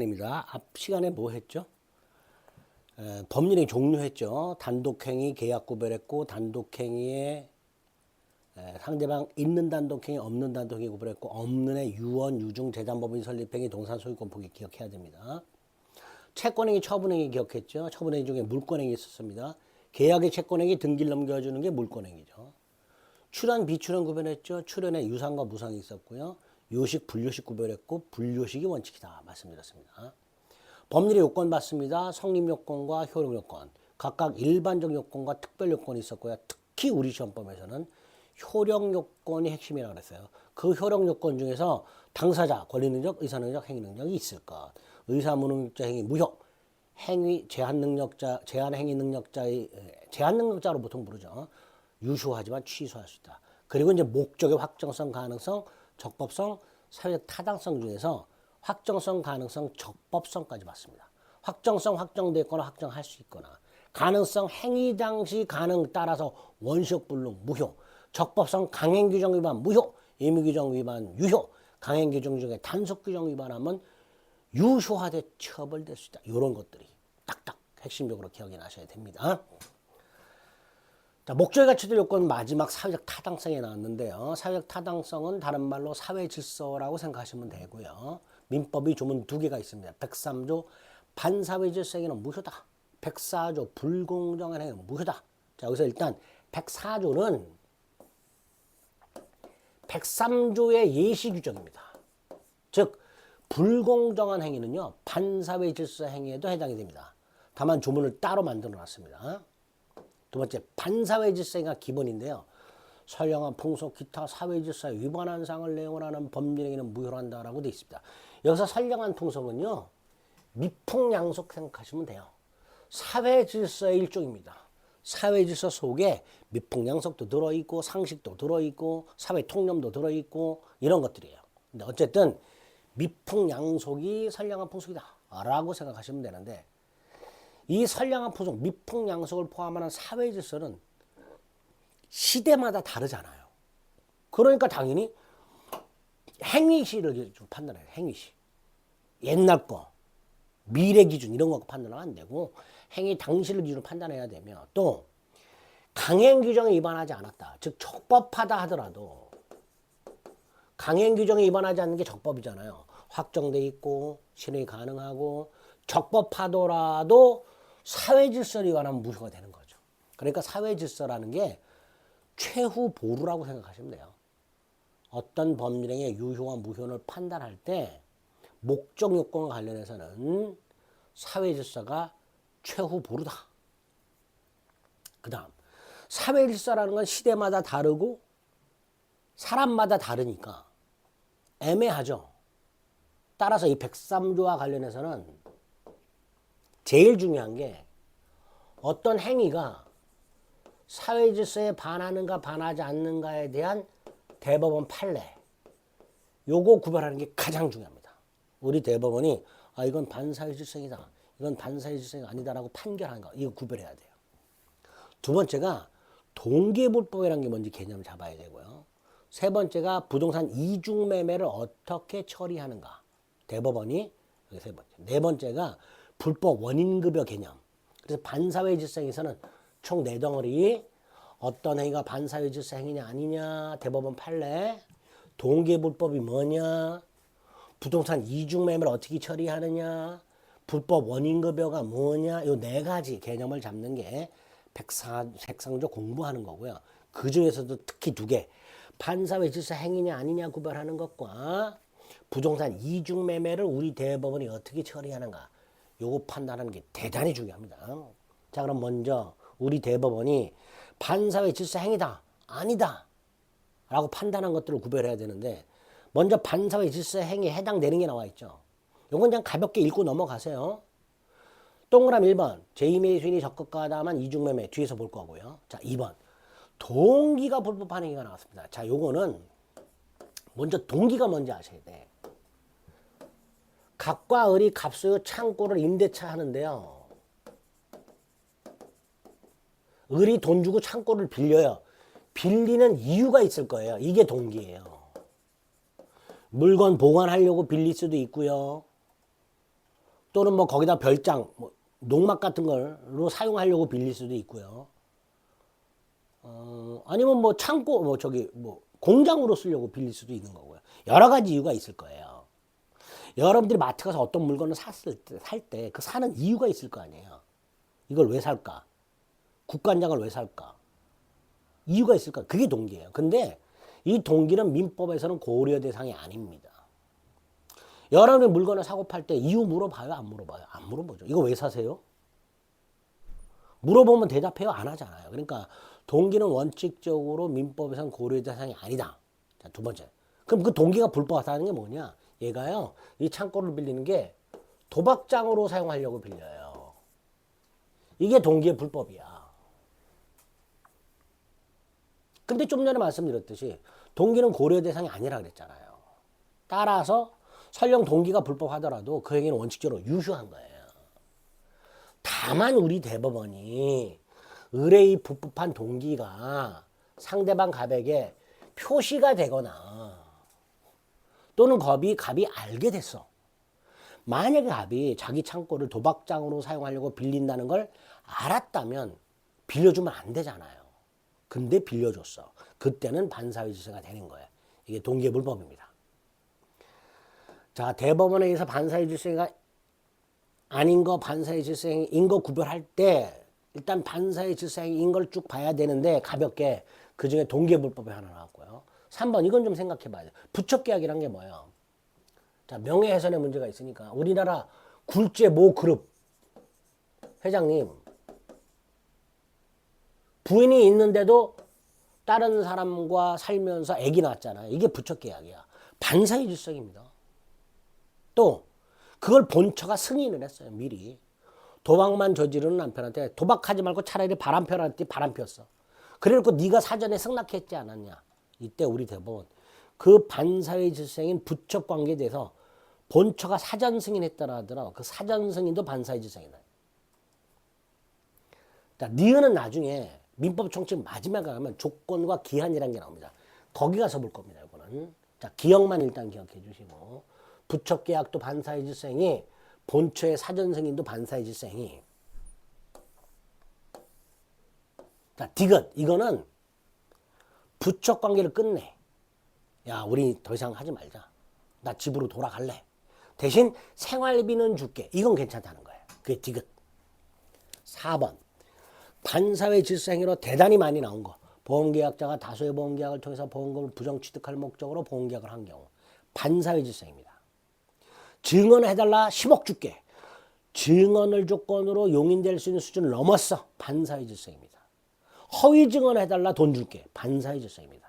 입니다. 앞 시간에 뭐 했죠? 법률행위 종류했죠. 단독행위 계약 구별했고 단독행위에 상대방 있는 단독행위 없는 단독행위 구별했고 없는의 유언 유증 재산법인 설립행위 동산 소유권 포기 기억해야 됩니다. 채권행위 처분행위 기억했죠. 처분행위 중에 물권행위 있었습니다. 계약의 채권행위 등기를 넘겨주는 게 물권행위죠. 출연 비출연 구별했죠. 출연에 유상과 무상이 있었고요. 요식 불요식 구별했고 불요식이 원칙이다 말씀드렸습니다. 법률의 요건 봤습니다. 성립 요건과 효력 요건 각각 일반적 요건과 특별 요건이 있었고요. 특히 우리 시험법에서는 효력 요건이 핵심이라고 그랬어요. 그 효력 요건 중에서 당사자 권리능력, 의사능력, 행위능력이 있을 것. 의사무능력자 행위 무효. 행위 제한능력자 제한행위 능력자의 제한능력자로 보통 부르죠. 유효하지만 취소할 수 있다. 그리고 이제 목적의 확정성, 가능성, 적법성, 사회적 타당성 중에서 확정성, 가능성, 적법성까지 봤습니다. 확정성 확정됐거나 확정할 수 있거나 가능성 행위 당시 가능 따라서 원시적 불능 무효 적법성 강행규정 위반 무효 임의규정 위반 유효 강행규정 중에 단속규정 위반하면 유효하되 처벌될 수 있다. 이런 것들이 딱딱 핵심적으로 기억이 나셔야 됩니다. 자, 목적에 갖춰질 요건 마지막 사회적 타당성에 나왔는데요. 사회적 타당성은 다른 말로 사회 질서라고 생각하시면 되고요. 민법이 조문 두 개가 있습니다. 103조 반사회 질서 행위는 무효다. 104조 불공정한 행위는 무효다. 자, 여기서 일단 104조는 103조의 예시 규정입니다. 즉 불공정한 행위는요. 반사회 질서 행위에도 해당이 됩니다. 다만 조문을 따로 만들어 놨습니다. 두 번째, 반사회 질서가 기본인데요. 선량한 풍속, 기타 사회 질서에 위반한 사항을 내용을 하는 법률행위는 무효로 한다라고 되어 있습니다. 여기서 선량한 풍속은요. 미풍양속 생각하시면 돼요. 사회 질서의 일종입니다. 사회 질서 속에 미풍양속도 들어있고 상식도 들어있고 사회 통념도 들어있고 이런 것들이에요. 근데 어쨌든 미풍양속이 선량한 풍속이다 라고 생각하시면 되는데 이 선량한 풍속, 미풍양속을 포함하는 사회 질서는 시대마다 다르잖아요. 그러니까 당연히 행위시를 좀 판단해요. 행위시. 옛날 거, 미래 기준 이런 거 판단하면 안 되고 행위 당시를 기준으로 판단해야 되며 또 강행 규정에 위반하지 않았다. 즉 적법하다 하더라도 강행 규정에 위반하지 않는 게 적법이잖아요. 확정돼 있고 실행이 가능하고 적법하더라도 사회 질서를 위반하면 무효가 되는 거죠. 그러니까 사회 질서라는 게 최후 보루라고 생각하시면 돼요. 어떤 법률행위의 유효와 무효를 판단할 때 목적 요건과 관련해서는 사회 질서가 최후 보루다. 그 다음 사회 질서라는 건 시대마다 다르고 사람마다 다르니까 애매하죠. 따라서 이 103조와 관련해서는 제일 중요한 게 어떤 행위가 사회 질서에 반하는가 반하지 않는가에 대한 대법원 판례 요거 구별하는 게 가장 중요합니다. 우리 대법원이 이건 반사회 질서이다. 이건 반사회 질서가 아니다라고 판결한 거 이거 구별해야 돼요. 두 번째가 동기불법이라는 게 뭔지 개념을 잡아야 되고요. 세 번째가 부동산 이중매매를 어떻게 처리하는가. 대법원이 여기 세 번째. 네 번째가 불법 원인급여 개념. 그래서 반사회 질서에서는 총 4덩어리 어떤 행위가 반사회 질서 행위냐 아니냐 대법원 판례 동기불법이 뭐냐 부동산 이중매매를 어떻게 처리하느냐 불법 원인급여가 뭐냐 요 4가지 개념을 잡는 게 103조 공부하는 거고요. 그 중에서도 특히 2개 반사회 질서 행위냐 아니냐 구별하는 것과 부동산 이중매매를 우리 대법원이 어떻게 처리하는가 요거 판단하는 게 대단히 중요합니다. 자, 그럼 먼저 우리 대법원이 반사회 질서 행위다, 아니다 라고 판단한 것들을 구별해야 되는데 먼저 반사회 질서 행위에 해당되는 게 나와 있죠. 요건 그냥 가볍게 읽고 넘어가세요. 동그라미 1번 제2매매 수인이 적극가하다만 이중매매 뒤에서 볼 거고요. 자, 2번 동기가 불법한 행위가 나왔습니다. 자, 요거는 먼저 동기가 뭔지 아셔야 돼. 갑과 을이 갑소유 창고를 임대차 하는데요. 을이 돈 주고 창고를 빌려요. 빌리는 이유가 있을 거예요. 이게 동기예요. 물건 보관하려고 빌릴 수도 있고요. 또는 뭐 거기다 별장, 뭐 농막 같은 걸로 사용하려고 빌릴 수도 있고요. 아니면 뭐 창고, 뭐 저기 뭐 공장으로 쓰려고 빌릴 수도 있는 거고요. 여러 가지 이유가 있을 거예요. 여러분들이 마트 가서 어떤 물건을 살 때 그 사는 이유가 있을 거 아니에요. 이걸 왜 살까? 국간장을 왜 살까? 이유가 있을까? 그게 동기예요. 근데 이 동기는 민법에서는 고려 대상이 아닙니다. 여러분이 물건을 사고 팔 때 이유 물어봐요? 안 물어봐요? 안 물어보죠. 이거 왜 사세요? 물어보면 대답해요? 안 하잖아요. 그러니까 동기는 원칙적으로 민법에서는 고려 대상이 아니다. 자, 두 번째. 그럼 그 동기가 불법하다는 게 뭐냐? 얘가요, 이 창고를 빌리는 게 도박장으로 사용하려고 빌려요. 이게 동기의 불법이야. 근데 좀 전에 말씀드렸듯이 동기는 고려 대상이 아니라 그랬잖아요. 따라서 설령 동기가 불법하더라도 그 행위는 원칙적으로 유효한 거예요. 다만 우리 대법원이 의뢰의 불법한 동기가 상대방 갑에게 표시가 되거나 또는 갑이 알게 됐어. 만약에 갑이 자기 창고를 도박장으로 사용하려고 빌린다는 걸 알았다면 빌려주면 안 되잖아요. 근데 빌려줬어. 그때는 반사회 질서가 되는 거예요. 이게 동기의 불법입니다. 자, 대법원에 의해서 반사회 질서가 아닌 거, 반사회 질서인 거 구별할 때 일단 반사회 질서인 걸 쭉 봐야 되는데 가볍게 그 중에 동기의 불법이 하나 나왔고요. 3번 이건 좀 생각해 봐야 돼요. 부척계약이란 게 뭐예요? 자, 명예훼손의 문제가 있으니까 우리나라 굴제 모 그룹 회장님 부인이 있는데도 다른 사람과 살면서 아기 낳았잖아요. 이게 부척계약이야. 반사회 질서입니다. 또 그걸 본처가 승인을 했어요. 미리. 도박만 저지르는 남편한테 도박하지 말고 차라리 바람 펴라 했더니 바람 폈어. 그래놓고 네가 사전에 승낙했지 않았냐. 이때 우리 대법원 그 반사회 질서인 부척 관계에 대해서 본처가 사전 승인했더라 하더라도 그 사전 승인도 반사회 질서이다. 니은은 나중에 민법 총칙 마지막에 가면 조건과 기한이라는 게 나옵니다. 거기 가서 볼 겁니다. 이거는. 자, 기억만 일단 기억해 주시고 부척 계약도 반사회 질서행위, 본처의 사전 승인도 반사회 질서행위. 자, 디귿 이거는 부척 관계를 끝내. 야, 우리 더 이상 하지 말자. 나 집으로 돌아갈래. 대신 생활비는 줄게. 이건 괜찮다는 거예요. 그게 디귿. 4번. 반사회 질서행위로 대단히 많이 나온 거. 보험계약자가 다수의 보험계약을 통해서 보험금을 부정 취득할 목적으로 보험계약을 한 경우. 반사회 질서행위입니다. 증언해달라 10억 줄게. 증언을 조건으로 용인될 수 있는 수준을 넘었어. 반사회 질서입니다. 허위 증언해달라 돈 줄게. 반사회 질서입니다.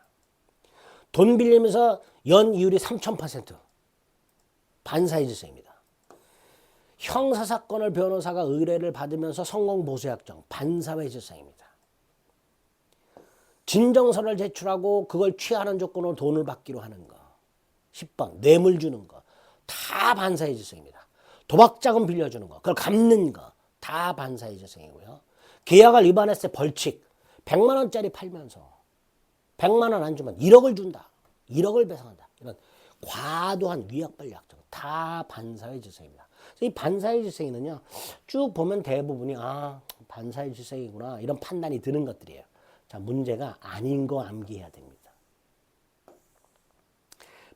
돈 빌리면서 연 이율이 3000%. 반사회 질서입니다. 형사사건을 변호사가 의뢰를 받으면서 성공보수약정. 반사회 질서입니다. 진정서를 제출하고 그걸 취하는 조건으로 돈을 받기로 하는 거. 10번 뇌물 주는 거. 다 반사회 질서입니다. 도박자금 빌려주는 거. 그걸 갚는 거. 다 반사회 질서이고요. 계약을 위반했을 때 벌칙. 100만 원짜리 팔면서 100만 원 안 주면 1억을 준다. 1억을 배상한다. 이런 과도한 위약벌 약정. 다 반사회 질서입니다. 이 반사회 질서는요. 쭉 보면 대부분이 반사회 질서이구나. 이런 판단이 드는 것들이에요. 자, 문제가 아닌 거 암기해야 됩니다.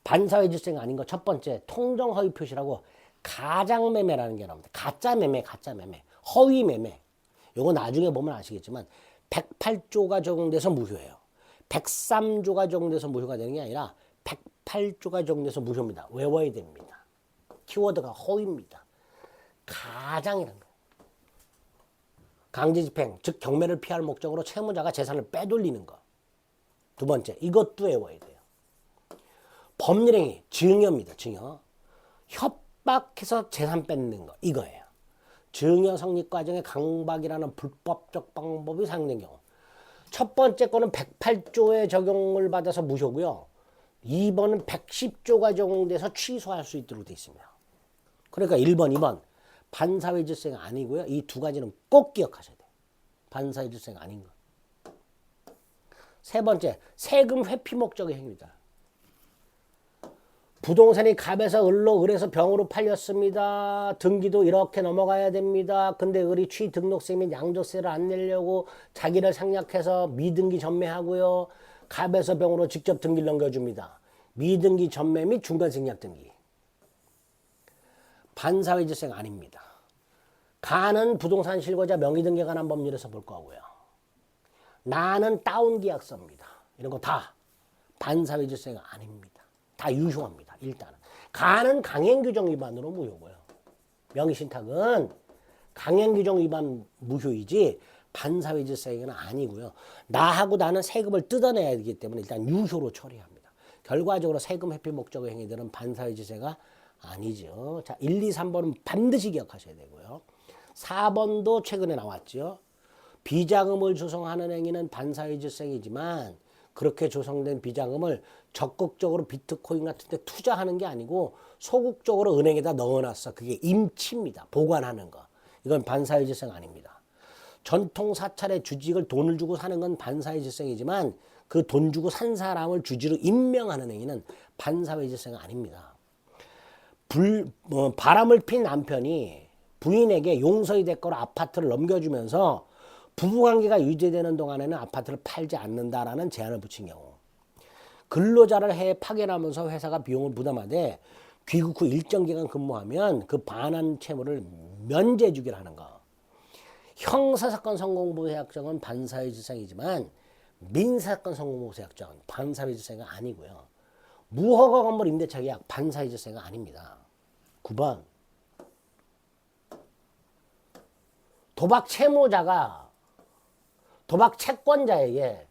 반사회 질서가 아닌 거 첫 번째 통정허위 표시라고 가장매매라는 게 나옵니다. 가짜매매, 가짜매매, 허위매매. 요거 나중에 보면 아시겠지만 108조가 적용돼서 무효예요. 103조가 적용돼서 무효가 되는 게 아니라 108조가 적용돼서 무효입니다. 외워야 됩니다. 키워드가 허위입니다. 가장이라는 거예요. 강제집행, 즉 경매를 피할 목적으로 채무자가 재산을 빼돌리는 거. 두 번째, 이것도 외워야 돼요. 법률행위, 증여입니다. 증여. 협박해서 재산 뺏는 거. 이거예요. 증여 성립 과정에 강박이라는 불법적 방법이 사용된 경우. 첫 번째 거는 108조의 적용을 받아서 무효고요. 2번은 110조가 적용돼서 취소할 수 있도록 되어 있습니다. 그러니까 1번, 2번 반사회 질서가 아니고요. 이 두 가지는 꼭 기억하셔야 돼요. 반사회 질서가 아닌 거. 세 번째, 세금 회피 목적의 행위다. 부동산이 갑에서 을로, 을에서 병으로 팔렸습니다. 등기도 이렇게 넘어가야 됩니다. 근데 을이 취등록세 및 양도세를 안 내려고 자기를 생략해서 미등기 전매하고요. 갑에서 병으로 직접 등기를 넘겨줍니다. 미등기 전매 및 중간생략 등기. 반사회질세가 아닙니다. 가는 부동산 실거자 명의등기에 관한 법률에서 볼 거고요. 나는 다운계약서입니다. 이런 거 다 반사회질세가 아닙니다. 다 유효합니다. 일단은. 가는 강행규정 위반으로 무효고요. 명의신탁은 강행규정 위반 무효이지 반사회질세는 아니고요. 나하고 나는 세금을 뜯어내야 되기 때문에 일단 유효로 처리합니다. 결과적으로 세금 회피 목적의 행위들은 반사회질세가 아니죠. 자, 1, 2, 3번은 반드시 기억하셔야 되고요. 4번도 최근에 나왔죠. 비자금을 조성하는 행위는 반사회질세이지만 그렇게 조성된 비자금을 적극적으로 비트코인 같은 데 투자하는 게 아니고 소극적으로 은행에다 넣어놨어. 그게 임치입니다. 보관하는 거. 이건 반사회질세가 아닙니다. 전통 사찰의 주직을 돈을 주고 사는 건 반사회질세이지만 그 돈 주고 산 사람을 주지로 임명하는 행위는 반사회질세가 아닙니다. 바람을 핀 남편이 부인에게 용서의 대가로 아파트를 넘겨주면서 부부관계가 유지되는 동안에는 아파트를 팔지 않는다라는 제한을 붙인 경우, 근로자를 해외 파견하면서 회사가 비용을 부담하되 귀국 후 일정 기간 근무하면 그 반환 채무를 면제해 주기로 하는 거. 형사사건 성공보호약정은 반사회질세이지만 민사사건 성공보호약정은 반사회질세가 아니고요. 무허가 건물 임대차 계약 반사회질세가 아닙니다. 9번 도박 채무자가 도박 채권자에게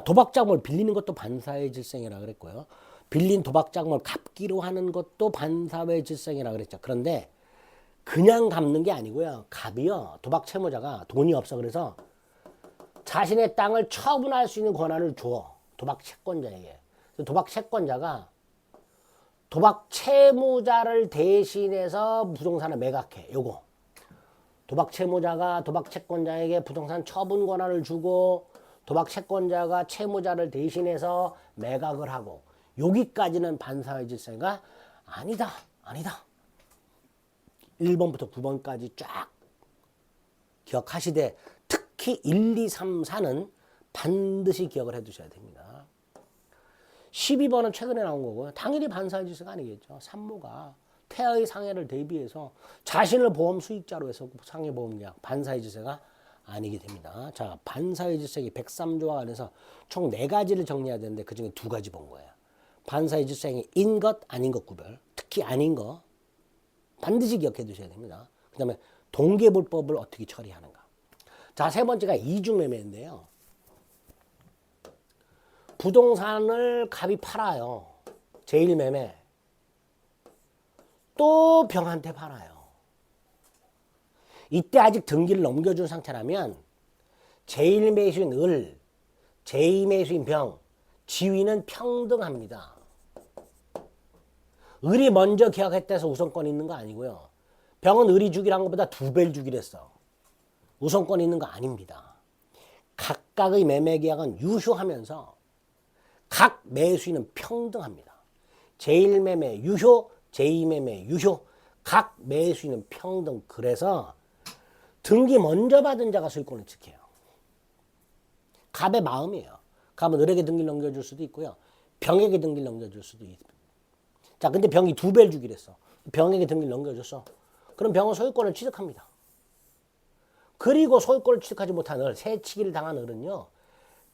도박장을 빌리는 것도 반사회질세이라고 그랬고요. 빌린 도박장을 갚기로 하는 것도 반사회질세이라고 그랬죠. 그런데 그냥 갚는 게 아니고요. 갑이요. 도박 채무자가 돈이 없어 그래서 자신의 땅을 처분할 수 있는 권한을 줘. 도박 채권자에게. 도박 채권자가 도박 채무자를 대신해서 부동산을 매각해. 요거. 도박 채무자가 도박 채권자에게 부동산 처분 권한을 주고 도박 채권자가 채무자를 대신해서 매각을 하고, 여기까지는 반사회질세가 아니다. 1번부터 9번까지 쫙 기억하시되 특히 1, 2, 3, 4는 반드시 기억을 해 두셔야 됩니다. 12번은 최근에 나온 거고요. 당연히 반사회질세가 아니겠죠. 산모가 태아의 상해를 대비해서 자신을 보험 수익자로 해서 상해보험계약 반사회질세가 아니게 됩니다. 자, 반사회질세기 103조와 관해서 총 4가지를 정리해야 되는데 그중에 2가지 본 거예요. 반사회질세인 것 아닌 것 구별, 특히 아닌 거 반드시 기억해 두셔야 됩니다. 그 다음에 동계불법을 어떻게 처리하는가. 자, 3번째가 이중매매인데요. 부동산을 갑이 팔아요. 제1매매. 또 병한테 팔아요. 이때 아직 등기를 넘겨준 상태라면 제1매수인 을, 제2매수인 병, 지위는 평등합니다. 을이 먼저 계약했다 해서 우선권이 있는 거 아니고요. 병은 을이 주기로 한 것보다 2배를 주기로 했어. 우선권이 있는 거 아닙니다. 각각의 매매 계약은 유효하면서 각 매수인은 평등합니다. 제1매매 유효, 제2매매 유효, 각 매수인은 평등. 그래서 등기 먼저 받은 자가 소유권을 지켜요. 갑의 마음이에요. 갑은 을에게 등기를 넘겨줄 수도 있고요. 병에게 등기를 넘겨줄 수도 있습니다. 자, 근데 병이 2배를 주기로 했어. 병에게 등기를 넘겨줬어. 그럼 병은 소유권을 취득합니다. 그리고 소유권을 취득하지 못한 을, 세치기를 당한 을은요,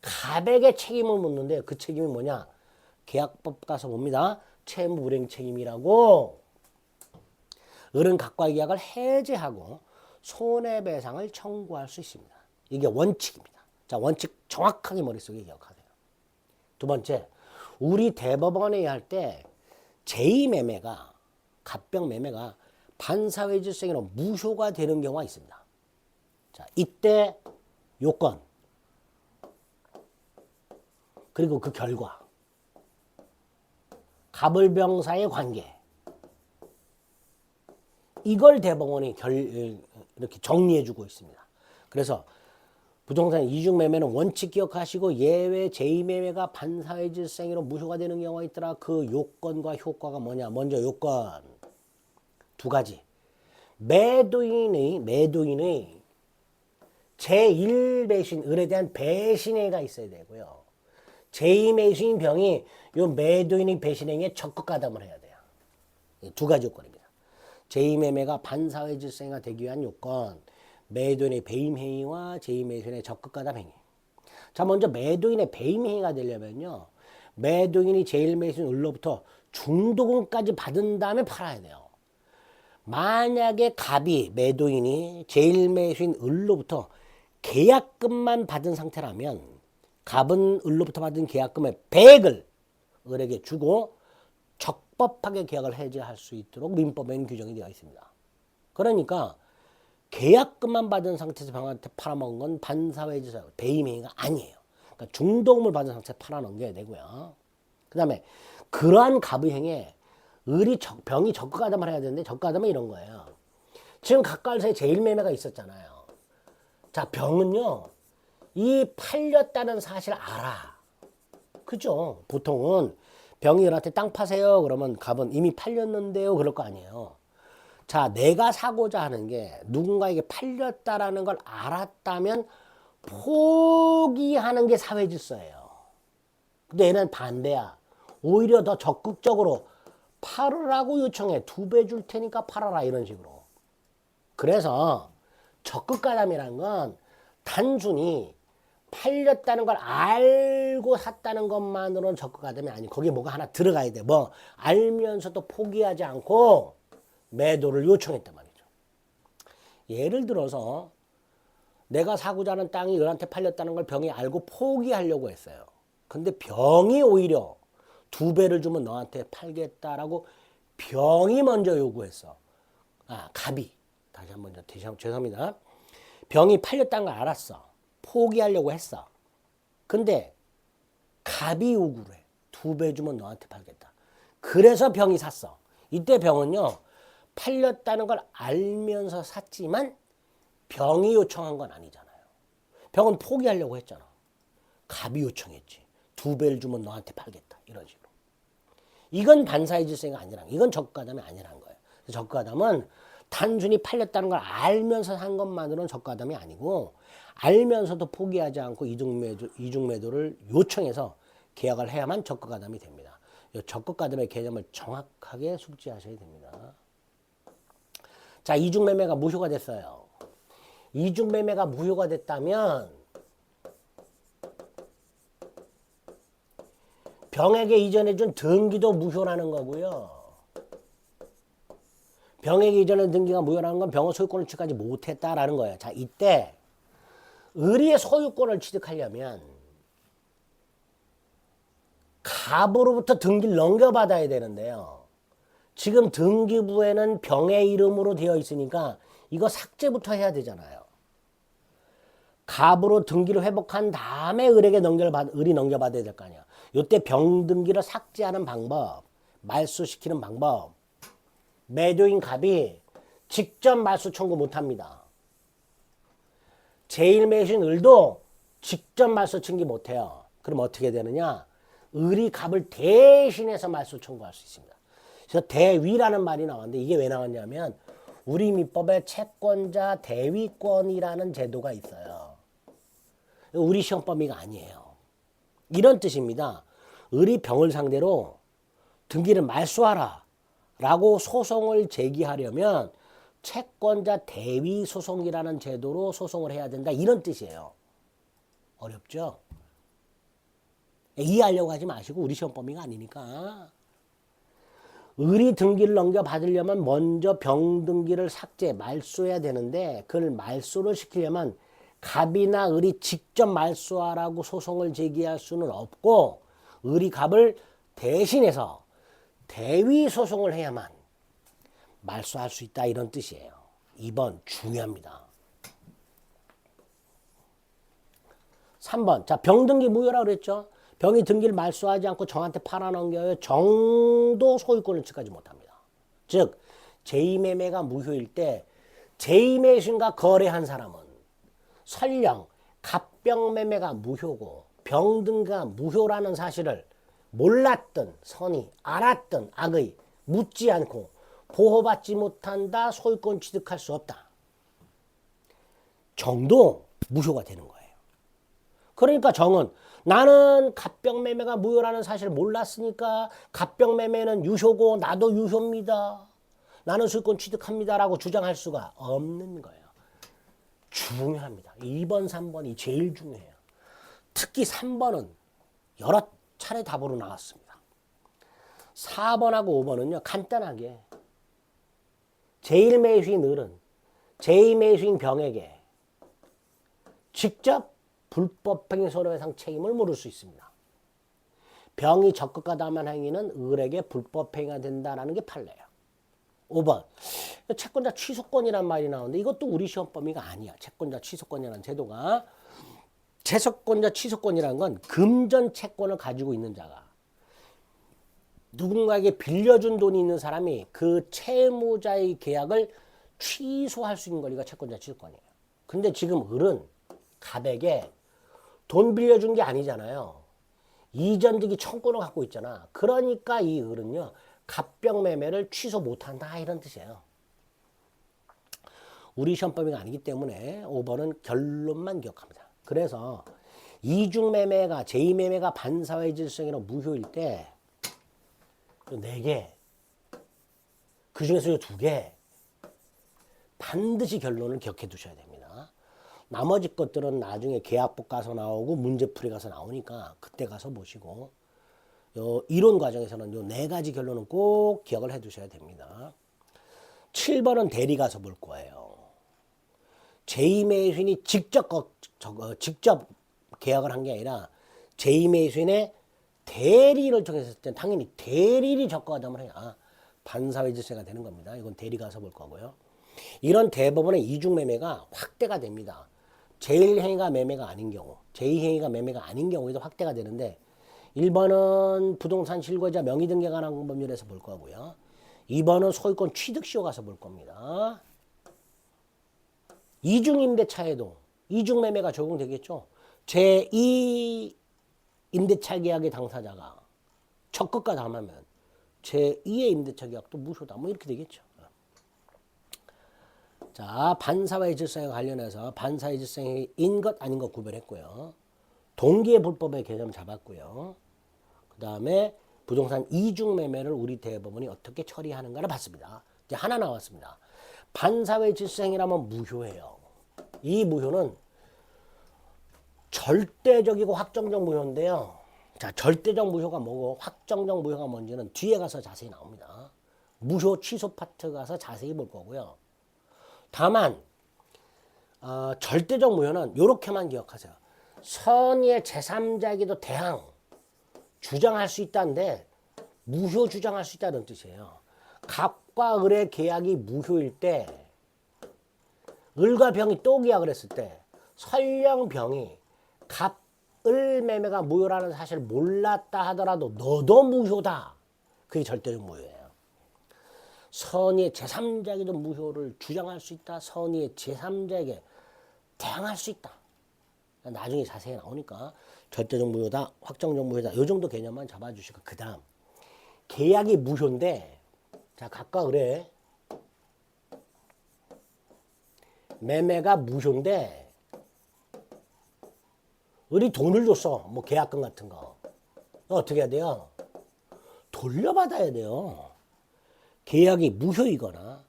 갑에게 책임을 묻는데 그 책임이 뭐냐? 계약법 가서 봅니다. 채무불이행 책임이라고. 을은 각과의 계약을 해제하고 손해배상을 청구할 수 있습니다. 이게 원칙입니다. 자, 원칙 정확하게 머릿속에 기억하세요. 2번째, 우리 대법원에 할 때 제2매매가, 갑병 매매가 반사회질세로 무효가 되는 경우가 있습니다. 자, 이때 요건, 그리고 그 결과, 갑을병사의 관계, 이걸 대법원이 이렇게 정리해주고 있습니다. 그래서 부동산 이중매매는 원칙 기억하시고 예외 제2매매가 반사회 질생으로 무효가 되는 경우가 있더라. 그 요건과 효과가 뭐냐. 먼저 요건 두 가지. 매도인의 제1배신 을에 대한 배신행위가 있어야 되고요. 제2매수인 병이 요 매도인의 배신행위에 적극 가담을 해야 돼요. 두 가지 요건입니다. 제2매매가 반사회 질서가 되기 위한 요건, 매도인의 배임행위와 제2매수인의 적극 가담 행위. 자, 먼저 매도인의 배임행위가 되려면요, 매도인이 제1매수인 을로부터 중도금까지 받은 다음에 팔아야 돼요. 만약에 갑이 매도인이 제1매수인 을로부터 계약금만 받은 상태라면 갑은 을로부터 받은 계약금의 100을 을에게 주고 적법하게 계약을 해지할 수 있도록 민법에는 규정이 되어 있습니다. 그러니까 계약금만 받은 상태에서 병한테 팔아먹은 건 반사회지사 배임행위가 아니에요. 그러니까 중도금을 받은 상태에서 팔아넘겨야 되고요. 그 다음에 그러한 갑의 행위에 을이 병이 적극가담을 해야 되는데 적극가담은 이런 거예요. 지금 각각사에 제1매매가 있었잖아요. 자, 병은요, 이 팔렸다는 사실을 알아. 그죠? 보통은 병이 을한테 땅 파세요. 그러면 갑은 이미 팔렸는데요. 그럴 거 아니에요. 자, 내가 사고자 하는 게 누군가에게 팔렸다라는 걸 알았다면 포기하는 게 사회질서예요. 근데 얘는 반대야. 오히려 더 적극적으로 팔으라고 요청해. 2배 줄 테니까 팔아라. 이런 식으로. 그래서 적극가담이란 건 단순히 팔렸다는 걸 알고 샀다는 것만으로는 적극가담이 아니고 거기에 뭐가 하나 들어가야 돼. 뭐 알면서도 포기하지 않고 매도를 요청했단 말이죠. 예를 들어서 내가 사고자 하는 땅이 을한테 팔렸다는 걸 병이 알고 포기하려고 했어요. 근데 병이 오히려 2배를 주면 너한테 팔겠다라고 병이 먼저 요구했어. 아, 갑이. 다시 한번 죄송합니다. 병이 팔렸다는 걸 알았어. 포기하려고 했어. 근데 갑이 요구를 해. 2배 주면 너한테 팔겠다. 그래서 병이 샀어. 이때 병은요, 팔렸다는 걸 알면서 샀지만 병이 요청한 건 아니잖아요. 병은 포기하려고 했잖아. 갑이 요청했지. 2배를 주면 너한테 팔겠다. 이런 식으로. 이건 반사회 질서가 아니란, 이건 적극가담이 아니란 거예요. 적극가담은 단순히 팔렸다는 걸 알면서 산 것만으로는 적극가담이 아니고 알면서도 포기하지 않고 이중매도를 요청해서 계약을 해야만 적극가담이 됩니다. 이 적극가담의 개념을 정확하게 숙지하셔야 됩니다. 자, 이중매매가 무효가 됐어요. 이중매매가 무효가 됐다면 병에게 이전해준 등기도 무효라는 거고요. 병에게 이전한 등기가 무효라는 건 병의 소유권을 취득하지 못했다라는 거예요. 자, 이때 을의 소유권을 취득하려면 갑으로부터 등기를 넘겨받아야 되는데요. 지금 등기부에는 병의 이름으로 되어 있으니까 이거 삭제부터 해야 되잖아요. 갑으로 등기를 회복한 다음에 을이 넘겨받아야 될 거 아니야. 이때 병 등기를 삭제하는 방법, 말소시키는 방법. 매도인 갑이 직접 말소 청구 못합니다. 제1매수인 을도 직접 말소 청구 못해요. 그럼 어떻게 되느냐? 을이 갑을 대신해서 말소 청구할 수 있습니다. 그래서 대위라는 말이 나왔는데 이게 왜 나왔냐면 우리 민법에 채권자 대위권이라는 제도가 있어요. 우리 시험 범위가 아니에요. 이런 뜻입니다. 을이 병을 상대로 등기를 말소하라 라고 소송을 제기하려면 채권자 대위 소송이라는 제도로 소송을 해야 된다. 이런 뜻이에요. 어렵죠? 이해하려고 하지 마시고 우리 시험 범위가 아니니까. 을이 등기를 넘겨받으려면 먼저 병 등기를 삭제, 말소해야 되는데 그걸 말소를 시키려면 갑이나 을이 직접 말소하라고 소송을 제기할 수는 없고 을이 갑을 대신해서 대위 소송을 해야만 말소할 수 있다. 이런 뜻이에요. 2번 중요합니다. 3번. 자, 병 등기 무효라고 그랬죠? 병이 등기를 말소하지 않고 정한테 팔아넘겨요. 정도 소유권을 취득하지 못합니다. 즉 제2매매가 무효일 때 제2매수인과 거래한 사람은 설령 갑병매매가 무효고 병등가 무효라는 사실을 몰랐던 선이, 알았던 악의, 묻지 않고 보호받지 못한다. 소유권 취득할 수 없다. 정도 무효가 되는 거예요. 그러니까 정은 나는 갑병매매가 무효라는 사실을 몰랐으니까 갑병매매는 유효고 나도 유효입니다. 나는 소유권 취득합니다라고 주장할 수가 없는 거예요. 중요합니다. 2번, 3번이 제일 중요해요. 특히 3번은 여러 차례 답으로 나왔습니다. 4번하고 5번은요. 간단하게 제1매수인 을은 제2매수인 병에게 직접 불법행위 손해배상 책임을 물을 수 있습니다. 병이 적극과다한 행위는 을에게 불법행위가 된다는 게 판례예요. 5번 채권자 취소권이란 말이 나오는데 이것도 우리 시험 범위가 아니야. 채권자 취소권이라는 제도가 채권자 취소권이라는 건 금전 채권을 가지고 있는 자가 누군가에게 빌려준 돈이 있는 사람이 그 채무자의 계약을 취소할 수 있는 권리가 채권자 취소권이에요. 근데 지금 을은 갑에게 돈 빌려준 게 아니잖아요. 이전득이 청구를 갖고 있잖아. 그러니까 이 을은요. 갑병매매를 취소 못한다 이런 뜻이에요. 우리 시험 범위가 아니기 때문에 5번은 결론만 기억합니다. 그래서 이중매매가 제2매매가 반사회 질성이라 무효일 때 4개 그 중에서 2개 반드시 결론을 기억해 두셔야 됩니다. 나머지 것들은 나중에 계약법 가서 나오고 문제풀이 가서 나오니까 그때 가서 보시고 이론 과정에서는 요 4가지 결론은 꼭 기억을 해 두셔야 됩니다. 7번은 대리 가서 볼 거예요. 제2매수인이 직접 계약을 한 게 아니라 제2매수인의 대리를 통했을 때 당연히 대리인이 적과하다면 해야 반사회 질서가 되는 겁니다. 이건 대리 가서 볼 거고요. 이런 대부분의 이중매매가 확대가 됩니다. 제1행위가 매매가 아닌 경우, 제2행위가 매매가 아닌 경우에도 확대가 되는데 1번은 부동산 실거주자 명의등기에 관한 법률에서 볼 거고요. 2번은 소유권 취득시효 가서 볼 겁니다. 이중임대차에도 이중매매가 적용되겠죠. 제2 임대차 계약의 당사자가 적극과 담하면 제2의 임대차 계약도 무효다. 뭐 이렇게 되겠죠. 자, 반사회 질서에 관련해서 반사회 질서인 것 아닌 것 구별했고요. 동기의 불법의 개념 잡았고요. 그 다음에 부동산 이중매매를 우리 대법원이 어떻게 처리하는가를 봤습니다. 이제 하나 나왔습니다. 반사회 질서행위라면 무효예요. 이 무효는 절대적이고 확정적 무효인데요. 자, 절대적 무효가 뭐고 확정적 무효가 뭔지는 뒤에 가서 자세히 나옵니다. 무효 취소 파트 가서 자세히 볼 거고요. 다만 절대적 무효는 이렇게만 기억하세요. 선의의 제3자에게도 대항 주장할 수 있다는데 무효 주장할 수 있다는 뜻이에요. 갑과 을의 계약이 무효일 때 을과 병이 또 계약을 했을 때 설령 병이 갑을 매매가 무효라는 사실을 몰랐다 하더라도 너도 무효다. 그게 절대적 무효예요. 선의의 제3자에게도 무효를 주장할 수 있다. 선의의 제3자에게 대항할 수 있다. 나중에 자세히 나오니까 절대적 무효다, 확정적 무효다. 이 정도 개념만 잡아주시고 그 다음 계약이 무효인데 자 갑과 을의 매매가 무효인데 을이 돈을 줬어. 뭐 계약금 같은 거. 어떻게 해야 돼요? 돌려받아야 돼요. 계약이 무효이거나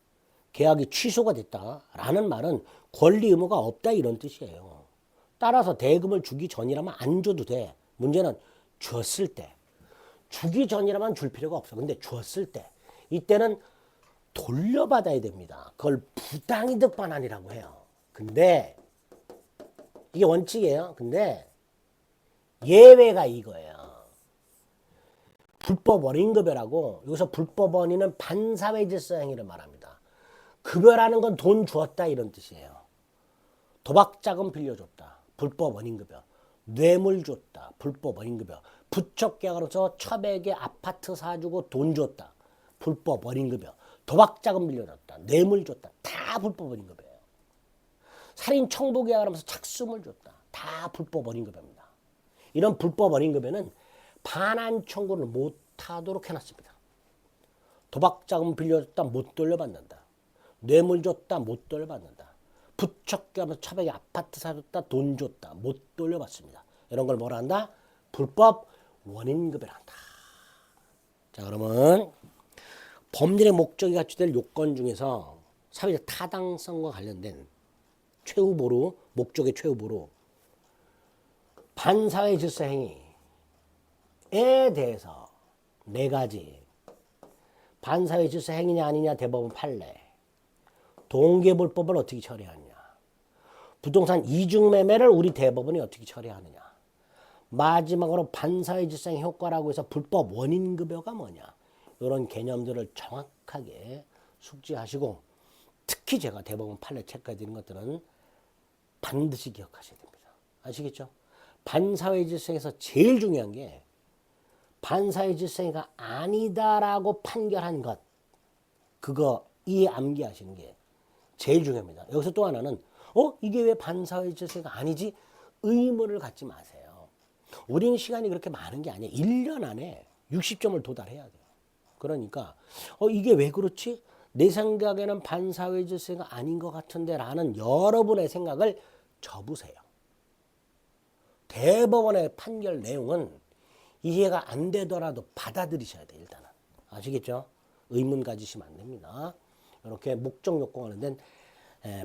계약이 취소가 됐다라는 말은 권리 의무가 없다 이런 뜻이에요. 따라서 대금을 주기 전이라면 안 줘도 돼. 문제는 줬을 때. 주기 전이라면 줄 필요가 없어. 근데 줬을 때. 이때는 돌려받아야 됩니다. 그걸 부당이득 반환이라고 해요. 근데 이게 원칙이에요. 근데 예외가 이거예요. 불법 원인급여라고 여기서 불법 원인은 반사회 질서 행위를 말합니다. 급여라는 건 돈 주었다 이런 뜻이에요. 도박자금 빌려줬다. 불법 원인급여. 뇌물 줬다. 불법 원인급여. 부척 계약으로서 첩에게 아파트 사주고 돈 줬다. 불법 원인급여. 도박자금 빌려줬다. 뇌물 줬다. 다 불법 원인급여예요. 살인 청부 계약을 하면서 착수물 줬다. 다 불법 원인급여입니다. 이런 불법 원인급여는 반환 청구를 못하도록 해놨습니다. 도박자금 빌려줬다 못 돌려받는다. 뇌물 줬다 못 돌려받는다. 부척기 하면서 차박에 아파트 사줬다 돈 줬다 못 돌려받습니다. 이런 걸 뭐라 한다? 불법 원인급여를 한다. 자, 그러면 법률의 목적이 갖추될 요건 중에서 사회적 타당성과 관련된 최후보로, 목적의 최후보로 반사회 질서 행위에 대해서 네 가지, 반사회 질서 행위냐 아니냐 대법원 판례, 동계불법을 어떻게 처리하느냐, 부동산 이중매매를 우리 대법원이 어떻게 처리하느냐, 마지막으로 반사회 질서 행위 효과라고 해서 불법 원인급여가 뭐냐, 이런 개념들을 정확하게 숙지하시고, 특히 제가 대법원 판례 체크해드린 것들은 반드시 기억하셔야 됩니다. 아시겠죠? 반사회 질서에서 제일 중요한 게 반사회 질서가 아니다라고 판결한 것, 그거 이해 암기하시는 게 제일 중요합니다. 여기서 또 하나는 이게 왜 반사회 질서가 아니지? 의문을 갖지 마세요. 우리는 시간이 그렇게 많은 게 아니에요. 1년 안에 60점을 도달해야 돼요. 그러니까 이게 왜 그렇지? 내 생각에는 반사회 질서가 아닌 것 같은데 라는 여러분의 생각을 접으세요. 대법원의 판결 내용은 이해가 안 되더라도 받아들이셔야 돼요. 일단은. 아시겠죠? 의문 가지시면 안 됩니다. 이렇게 목적 요건과 관련된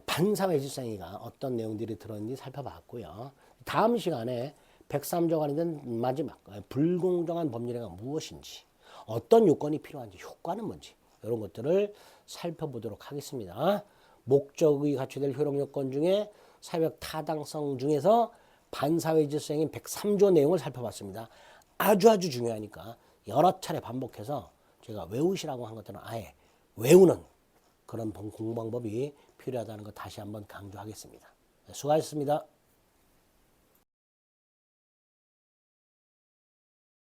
반사회 질서행위가 어떤 내용들이 들어있는지 살펴봤고요. 다음 시간에 103조와 관련된 마지막 불공정한 법률행위가 무엇인지, 어떤 요건이 필요한지, 효과는 뭔지 이런 것들을 살펴보도록 하겠습니다. 목적이 갖춰야 될 효력 요건 중에 사회적 타당성 중에서 반사회 질서행위 103조 내용을 살펴봤습니다. 아주 중요하니까 여러 차례 반복해서 제가 외우시라고 한 것들은 아예 외우는 그런 공부 방법이 필요하다는 거 다시 한번 강조하겠습니다. 수고하셨습니다.